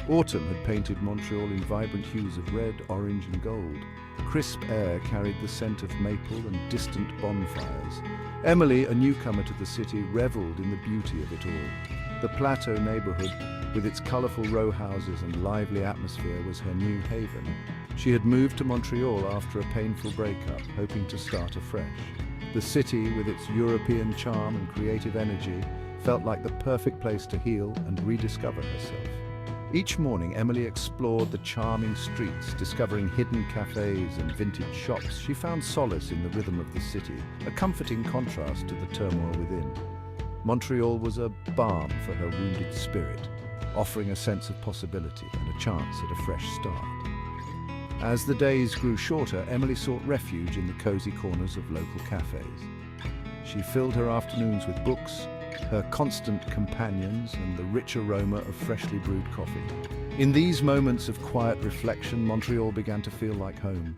Autumn had painted Montreal in vibrant hues of red, orange and gold. Crisp air carried the scent of maple and distant bonfires. Emily, a newcomer to the city, reveled in the beauty of it all. The Plateau neighborhood, with its colorful row houses and lively atmosphere, was her new haven. She had moved to Montreal after a painful breakup, hoping to start afresh. The city, with its European charm and creative energy, felt like the perfect place to heal and rediscover herself. Each morning, Emily explored the charming streets, discovering hidden cafes and vintage shops. She found solace in the rhythm of the city, a comforting contrast to the turmoil within. Montreal was a balm for her wounded spirit, offering a sense of possibility and a chance at a fresh start. As the days grew shorter, Emily sought refuge in the cozy corners of local cafes. She filled her afternoons with books, her constant companions, and the rich aroma of freshly brewed coffee. In these moments of quiet reflection, Montreal began to feel like home.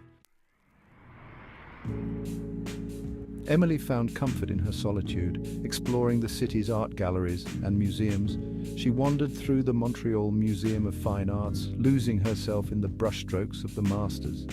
Emily found comfort in her solitude, exploring the city's art galleries and museums. She wandered through the Montreal Museum of Fine Arts, losing herself in the brushstrokes of the masters.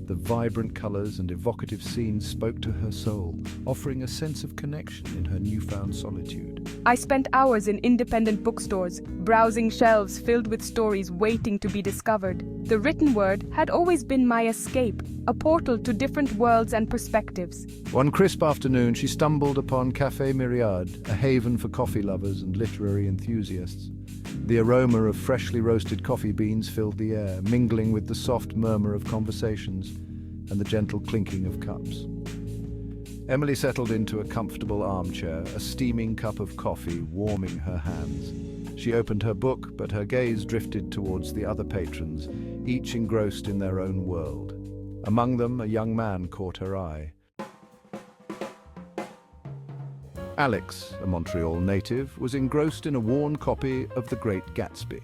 The vibrant colors and evocative scenes spoke to her soul, offering a sense of connection in her newfound solitude. I spent hours in independent bookstores, browsing shelves filled with stories waiting to be discovered. The written word had always been my escape, a portal to different worlds and perspectives. One crisp afternoon, she stumbled upon Café Myriade, a haven for coffee lovers and literary enthusiasts. The aroma of freshly roasted coffee beans filled the air, mingling with the soft murmur of conversations and the gentle clinking of cups. Emily settled into a comfortable armchair, a steaming cup of coffee warming her hands. She opened her book, but her gaze drifted towards the other patrons, each engrossed in their own world. Among them, a young man caught her eye. Alex, a Montreal native, was engrossed in a worn copy of The Great Gatsby.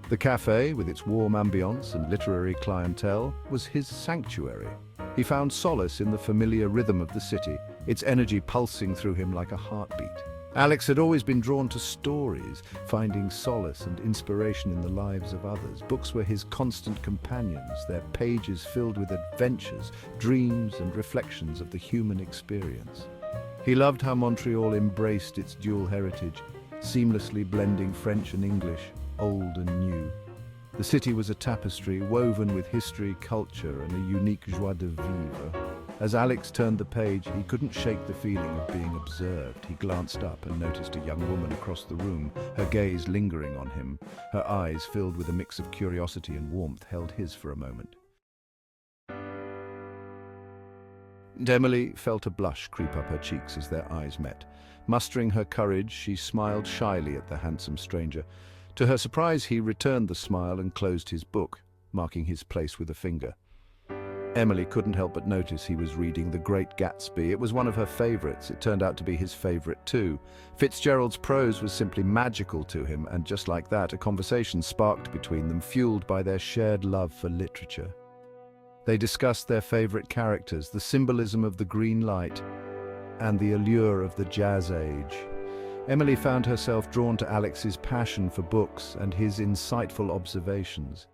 The cafe, with its warm ambience and literary clientele, was his sanctuary. He found solace in the familiar rhythm of the city, its energy pulsing through him like a heartbeat. Alex had always been drawn to stories, finding solace and inspiration in the lives of others. Books were his constant companions, their pages filled with adventures, dreams, and reflections of the human experience. He loved how Montreal embraced its dual heritage, seamlessly blending French and English, old and new. The city was a tapestry woven with history, culture, and a unique joie de vivre. As Alex turned the page, he couldn't shake the feeling of being observed. He glanced up and noticed a young woman across the room, her gaze lingering on him. Her eyes, filled with a mix of curiosity and warmth, held his for a moment. And Emily felt a blush creep up her cheeks as their eyes met. Mustering her courage, she smiled shyly at the handsome stranger. To her surprise, he returned the smile and closed his book, marking his place with a finger. Emily couldn't help but notice he was reading The Great Gatsby. It was one of her favorites. It turned out to be his favorite too. Fitzgerald's prose was simply magical to him, and just like that, a conversation sparked between them, fueled by their shared love for literature. They discussed their favorite characters, the symbolism of the green light, and the allure of the jazz age. Emily found herself drawn to Alex's passion for books and his insightful observations.